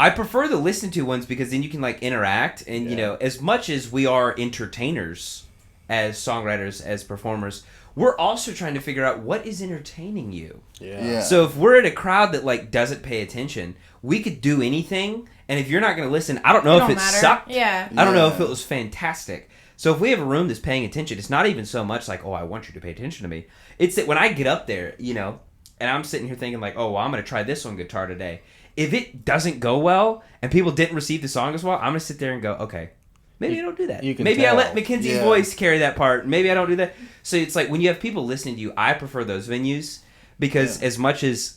I prefer the listen to ones because then you can like interact, and you know, as much as we are entertainers as songwriters, as performers, we're also trying to figure out what is entertaining you. Yeah. So if we're at a crowd that like doesn't pay attention, we could do anything, and if you're not going to listen, I don't know if don't it matter. sucked. Yeah. I don't know Yeah. if it was fantastic. So if we have a room that's paying attention, it's not even so much like, oh, I want you to pay attention to me. It's that when I get up there, you know, and I'm sitting here thinking like, oh, well, I'm going to try this on guitar today. If it doesn't go well and people didn't receive the song as well, I'm going to sit there and go, okay, maybe I don't do that. You can Maybe I tell. let Mackenzie's Yeah. voice carry that part. Maybe I don't do that. So it's like when you have people listening to you, I prefer those venues because as much as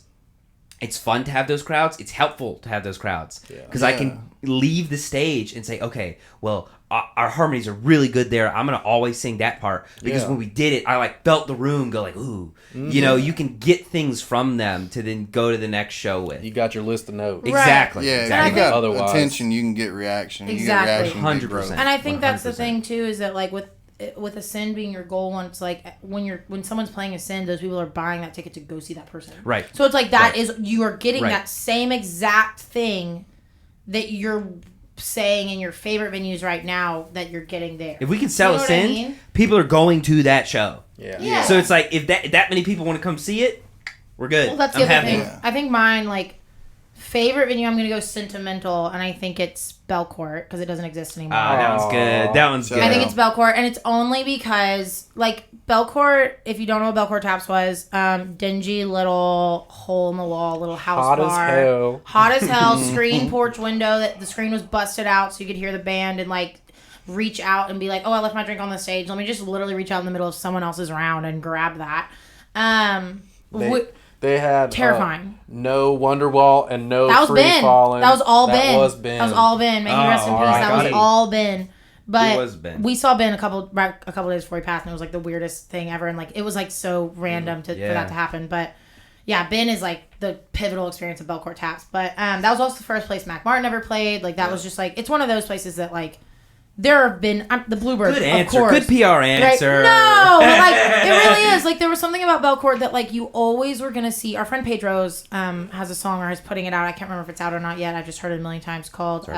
it's fun to have those crowds, it's helpful to have those crowds because I can leave the stage and say, okay, well, our harmonies are really good there. I'm going to always sing that part because when we did it, I like felt the room go like, ooh, you know, you can get things from them to then go to the next show with. You got your list of notes. Exactly. Yeah, Exactly. if you got Otherwise- attention, you can get reaction. Exactly. You get reaction, you get 100%. growth. And I think that's the 100%. thing too, is that like with Ascend being your goal, and it's like when someone's playing Ascend, those people are buying that ticket to go see that person. Right. So it's like that Right. is you are getting Right. that same exact thing that you're saying in your favorite venues right now that you're getting there. If we can sell You know what I Ascend, mean? people are going to that show. Yeah. So it's like if that many people want to come see it, we're good. Well, that's the I'm other happy. thing. Yeah. I think mine, like, favorite venue, I'm going to go sentimental, and I think it's Belcourt, because it doesn't exist anymore. That one's good. That one's So- good. I think it's Belcourt, and it's only because, like, Belcourt, if you don't know what Belcourt Taps was, dingy little hole in the wall, little house Hot as bar. hell. Hot as hell, screen porch window, that the screen was busted out so you could hear the band and, like, reach out and be like, oh, I left my drink on the stage. Let me just literally reach out in the middle of someone else's round and grab that. They had Terrifying. no Wonderwall and no That was Free Ben. Falling. That was all Ben. That was Ben. That was all Ben. May he rest in Oh, peace. That was R.I.P. all Ben. But It was Ben. we saw Ben a couple days before he passed, and it was like the weirdest thing ever. And like it was like so random for that to happen. But yeah, Ben is like the pivotal experience of Belcourt Taps. But that was also the first place MackMartin ever played. Like that was just like it's one of those places that like there have been the Bluebird. Good answer. Of course. Good PR answer. Right? No, but like it really is. Like there was something about Belcourt that like you always were gonna see. Our friend Pedro's has a song or is putting it out. I can't remember if it's out or not yet. I've just heard it a million times. Called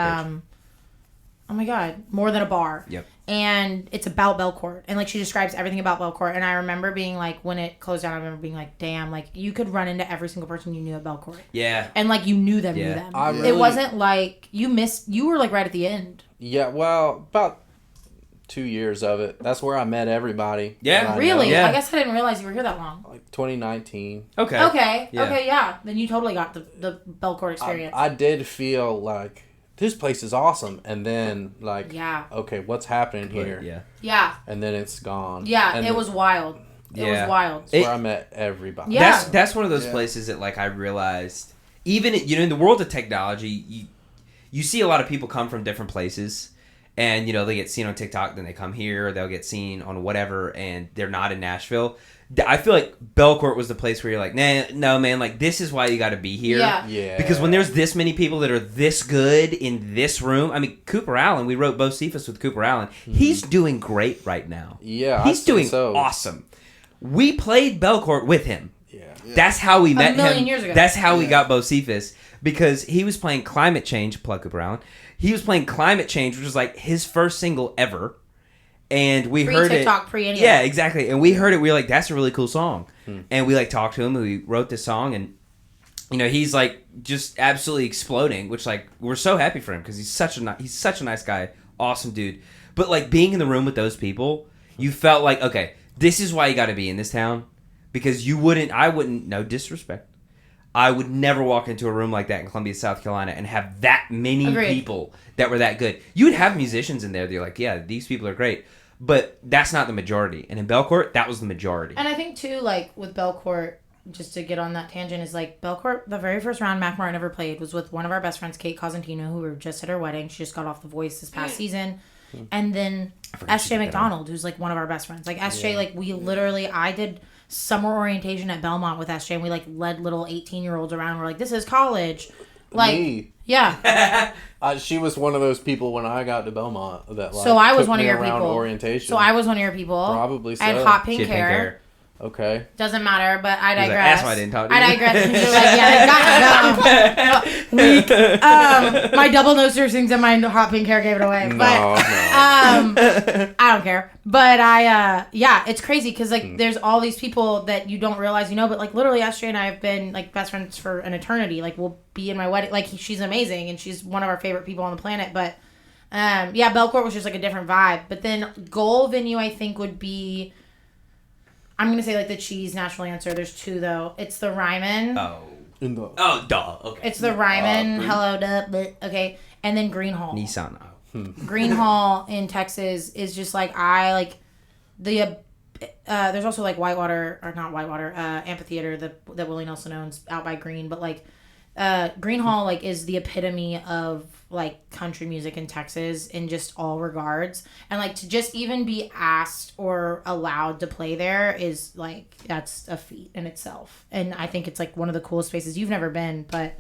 oh my god, More Than a Bar. Yep. And it's about Belcourt, and like she describes everything about Belcourt. And I remember being like, when it closed down, I remember being like, damn, like you could run into every single person you knew at Belcourt. Yeah. And like you knew them, Yeah. It wasn't like you were like right at the end. Yeah, well, about 2 years of it. That's where I met everybody. Yeah. that I Really? know. Yeah. I guess I didn't realize you were here that long. Like 2019. Okay. Okay. Yeah. Okay. Yeah. Then you totally got the Belcourt experience. I did feel like this place is awesome, and then like, okay, what's happening here? Yeah. And then it's gone. Yeah, and it was wild. It was wild. It's where I met everybody. Yeah. That's one of those places that like I realized, even in the world of technology, you see a lot of people come from different places, and they get seen on TikTok, then they come here, or they'll get seen on whatever, and they're not in Nashville. I feel like Belcourt was the place where you're like, nah, no, man, like this is why you got to be here. Yeah. Because when there's this many people that are this good in this room, I mean, Cooper Allen, we wrote Bocephus with Cooper Allen. He's doing great right now. Yeah, he's doing awesome. We played Belcourt with him. Yeah. That's how we met him. A million years ago. That's how we got Bocephus, because he was playing Climate Change. Plug Cooper Allen. He was playing Climate Change, which was like his first single ever. And we heard TikTok, it. Pre-TikTok, yeah, exactly. And we heard it. We were like, "That's a really cool song." And we like talked to him. And we wrote this song, and he's like just absolutely exploding. Which like we're so happy for him because he's such a nice guy, awesome dude. But like being in the room with those people, you felt like, okay, this is why you got to be in this town, because I wouldn't. No disrespect. I would never walk into a room like that in Columbia, South Carolina, and have that many people that were that good. You would have musicians in there that you're like, yeah, these people are great. But that's not the majority. And in Belcourt, that was the majority. And I think, too, like, with Belcourt, just to get on that tangent, is, like, Belcourt, the very first round MackMartin ever played was with one of our best friends, Kate Cosentino, who were just at her wedding. She just got off The Voice this past season. And then S.J. McDonald, who's, like, one of our best friends. Like, S.J., like, we literally, I did summer orientation at Belmont with S.J., and we, like, led little 18-year-olds around, and we're like, this is college. Like, me. Yeah. She was one of those people when I got to Belmont that like. So I was took one of me your around people. Orientation. So I was one of your people. Probably so. I had hot pink hair. Okay. Doesn't matter, but I digress. Like, that's why I didn't talk to you. I digress. You're like, weak. My double nose piercings and my hot pink hair gave it away. No, But I don't care. But it's crazy because like there's all these people that you don't realize but like literally SJ and I have been like best friends for an eternity. Like we'll be in my wedding. Like she's amazing and she's one of our favorite people on the planet. But Belcourt was just like a different vibe. But then goal venue I think would be. I'm going to say, like, the cheese national answer. There's two, though. It's the Ryman. Duh. Okay. It's the Ryman. Hello, duh. But, okay. And then Green Hall. Nissan. Green Hall in Texas is just, like, there's also, like, Amphitheater that Willie Nelson owns out by Green. But, like, Green Hall, like, is the epitome of, like, country music in Texas in just all regards. And, like, to just even be asked or allowed to play there is, like, that's a feat in itself. And I think it's, like, one of the coolest spaces. You've never been, but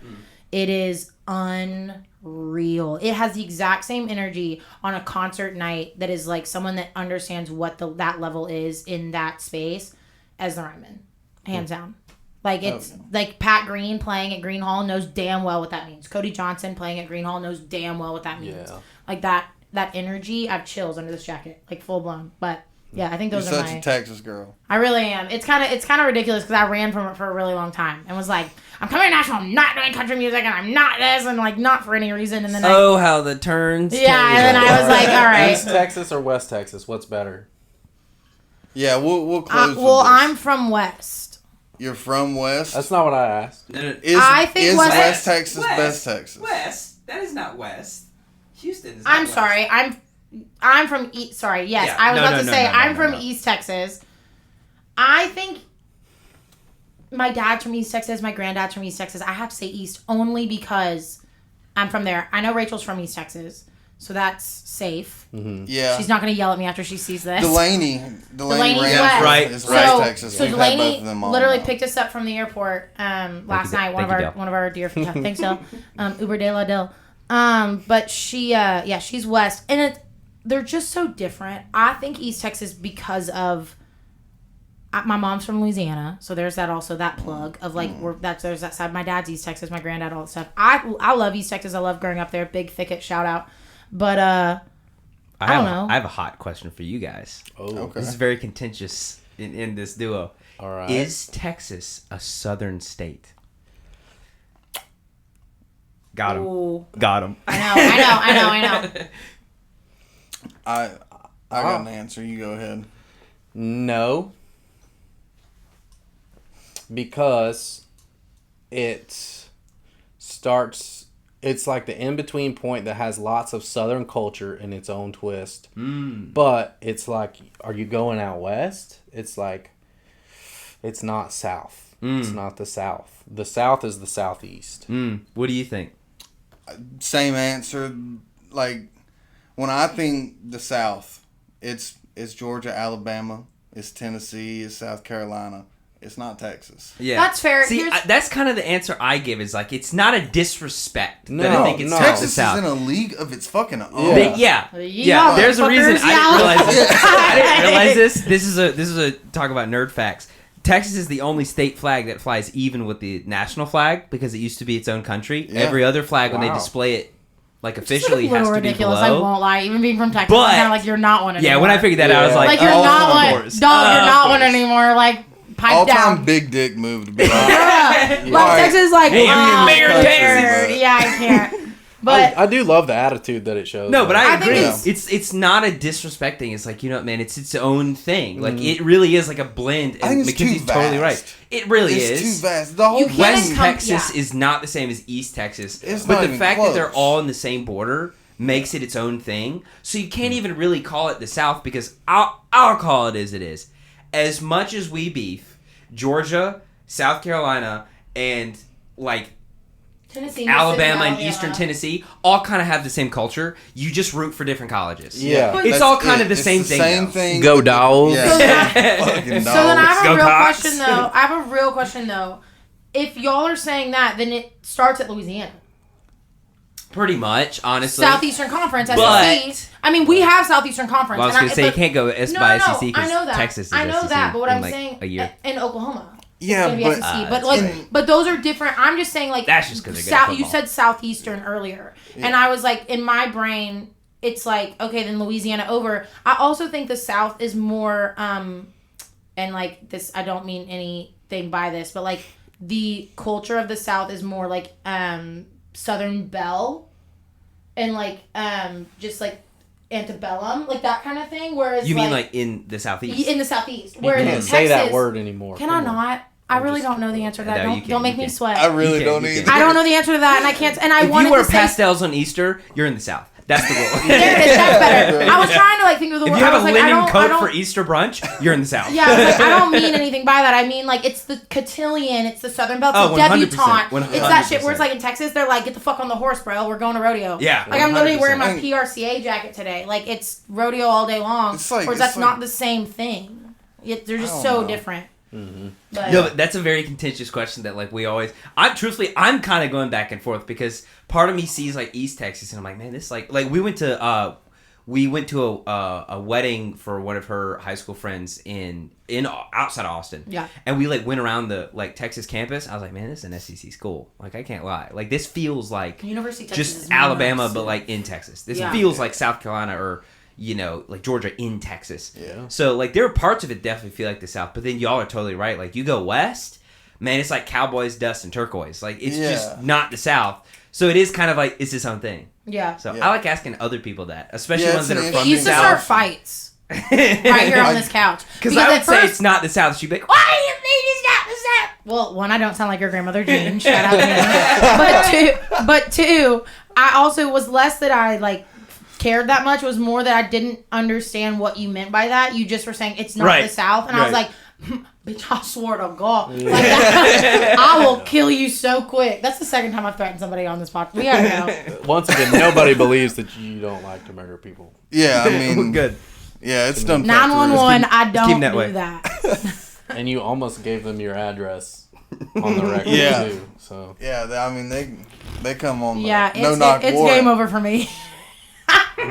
it is unreal. It has the exact same energy on a concert night that is, like, someone that understands what that level is in that space as the Ryman. Hands down. Like, it's like Pat Green playing at Green Hall knows damn well what that means. Cody Johnson playing at Green Hall knows damn well what that means. Yeah. Like, that energy, I have chills under this jacket. Like, full blown. But, yeah, I think those You're are such a Texas girl. I really am. It's kind of ridiculous because I ran from it for a really long time and was like, I'm coming to Nashville, I'm not doing country music, and I'm not this, and, like, not for any reason. And then how the turns. Yeah, and then I was like, all right. East Texas or West Texas? What's better? Yeah, we'll close with well, this. I'm from West. You're from West? That's not what I asked. I think is West Texas best Texas? West. That is not West. Houston is not I'm West. sorry. I'm from East. Sorry. Yes, Yeah. I was about to say I'm from no. East Texas. I think my dad's from East Texas. My granddad's from East Texas. I have to say East only because I'm from there. I know Rachel's from East Texas, so that's safe. Mm-hmm. Yeah. She's not going to yell at me after she sees this. Delaney's West. Right. Is So, West Texas. so We've had both Delaney of them on literally now. picked us up from the airport last night. One Thank of our dear friends. Thanks, Del. Uber de la Del. But she's West, and they're just so different. I think East Texas because of my mom's from Louisiana, so there's that plug of like there's that side. My dad's East Texas, my granddad, all that stuff. I love East Texas. I love growing up there. Big Thicket shout out, but I don't know. I have a hot question for you guys. Oh, Okay. This is very contentious in this duo. All right. Is Texas a southern state? Got him. Ooh. Got him. I know. I got an answer. You go ahead. No. Because it it's like the in-between point that has lots of Southern culture in its own twist. But it's like, are you going out west? It's like, it's not South. It's not the South. The South is the Southeast. What do you think? Same answer. Like, when I think the South, it's Georgia, Alabama, it's Tennessee, it's South Carolina. It's not Texas. Yeah, that's fair. See, that's kind of the answer I give. Is like, it's not a disrespect that I think it's Texas the South. is in a league of its fucking own. There's a reason I didn't realize this. I didn't realize this. This is a talk about nerd facts. Texas is the only state flag that flies even with the national flag because it used to be its own country. Yeah. Every other flag, when they display it, like officially, has to ridiculous, be below. I won't lie. Even being from Texas, it's kind of like you're not one anymore. Yeah, when I figured that out, I was like, you're not one. Dog, you're not one anymore. Like, pipe all-time down. All-time big dick move to be like. Like Texas, like, hey, Mayor Texas. Yeah, I can't. But I do love the attitude that it shows. No, but I agree. Think it's not a disrespecting. It's like, you know what, man, it's its own thing. Like, it really is like a blend. I think it's Mackenzie's too totally right. vast. It really it's is. Too vast. The whole West Texas is not the same as East Texas. But the fact that they're all in the same border makes it its own thing. So you can't even really call it the South, because I'll call it as it is. As much as we beef, Georgia, South Carolina, and like Tennessee, Alabama and Eastern Tennessee all kind of have the same culture. You just root for different colleges. Yeah. It's all kind of the same thing. Same thing. Go Dawgs. Yeah. So then I have a real Cox. question though. I have a real question though. If y'all are saying that, then it starts at Louisiana. Pretty much, honestly. Southeastern Conference, SEC. But, I mean, we have Southeastern Conference. Well, I was going to say, you can't go by SEC I know that. Texas is I know SEC that, but what I'm like saying, a year. in Oklahoma. Yeah, but SEC. but those are different. I'm just saying, like, that's just because they're good. You said Southeastern earlier, and I was like, in my brain, it's like, okay, then Louisiana over. I also think the South is more, and like this, I don't mean anything by this, but like the culture of the South is more like Southern Belle, and like just like antebellum, like that kind of thing. Whereas you mean like in the Southeast? In the Southeast. You Whereas can't in Texas, say that word anymore. Can I not? I really don't know the answer to that. No, Don't make me sweat. I really don't either. I don't know the answer to that, and I can't. And I if wanted you wear to say pastels on Easter, you're in the South. That's the rule. there it is. That's better. I was trying to like think of the word. If you have I was a like, linen coat for Easter brunch, you're in the South. Yeah, I was like, I don't mean anything by that. I mean like it's the cotillion, it's the Southern Belle, it's the 100%, debutante. 100%. It's that shit where it's like in Texas, they're like, get the fuck on the horse, bro. We're going to rodeo. Yeah. Like I'm literally 100%. wearing my PRCA jacket today. Like it's rodeo all day long. Whereas that's not the same thing. They're just so different. Mm-hmm. But that's a very contentious question that like we always. I'm kind of going back and forth because part of me sees like East Texas and I'm like, man, this like we went to a wedding for one of her high school friends in outside of Austin. Yeah. And we like went around the like Texas campus. I was like, man, this is an SEC school. Like I can't lie. Like this feels like University of Texas just is Alabama, nuts. but like in Texas. This feels like South Carolina or. Like Georgia in Texas. Yeah. So, like, there are parts of it definitely feel like the South, but then y'all are totally right. Like, you go west, man, it's like Cowboys, dust, and turquoise. Like, it's just not the South. So, it is kind of like, it's its own thing. Yeah. So, I like asking other people that, especially ones that are from the South. It used to start fights right here on this couch. Because I would say it's not the South. She'd be like, why do you mean it's not the South? Well, one, I don't sound like your grandmother Jean. Shout out to you. But two, I also was less that I, like, cared that much. It was more that I didn't understand what you meant by that. You just were saying it's not the South, and I was like, bitch, I swear to God, like, I will kill you so quick. That's the second time I've threatened somebody on this podcast. We gotta go. Once again, nobody believes that you don't like to murder people. Yeah, I mean, good. Yeah, it's done. 911. I don't do that. And you almost gave them your address on the record too. So I mean they come on. Yeah, it's war. game over for me.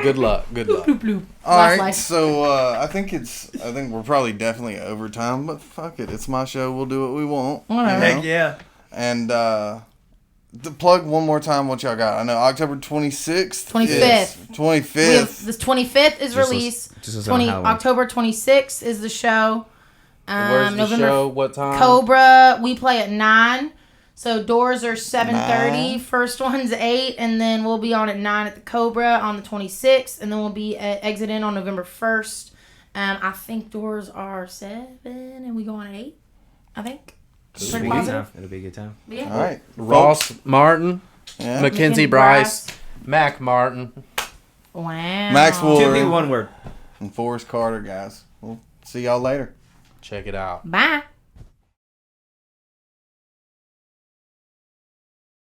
Good luck. Bloop, bloop, bloop. All right, life. so I think we're probably definitely over time, but fuck it, it's my show. We'll do what we want. Whatever. Heck yeah. And to plug one more time what y'all got. I know October 26th. 25th. 25th. The 25th is release. October 26th is the show. Where's the show? What time? Cobra. We play at 9. So doors are 7:30. First one's 8, and then we'll be on at 9 at the Cobra on the 26th, and then we'll be at Exit In on November 1st. I think doors are 7, and we go on at 8. I think. It'll be a good time. Yeah. All right, Ross Martin. Yeah. Mackenzie Bryce, MackMartin. Wow. Max Two Woolery. people, one word. And Forrest Carter, guys. We'll see y'all later. Check it out. Bye.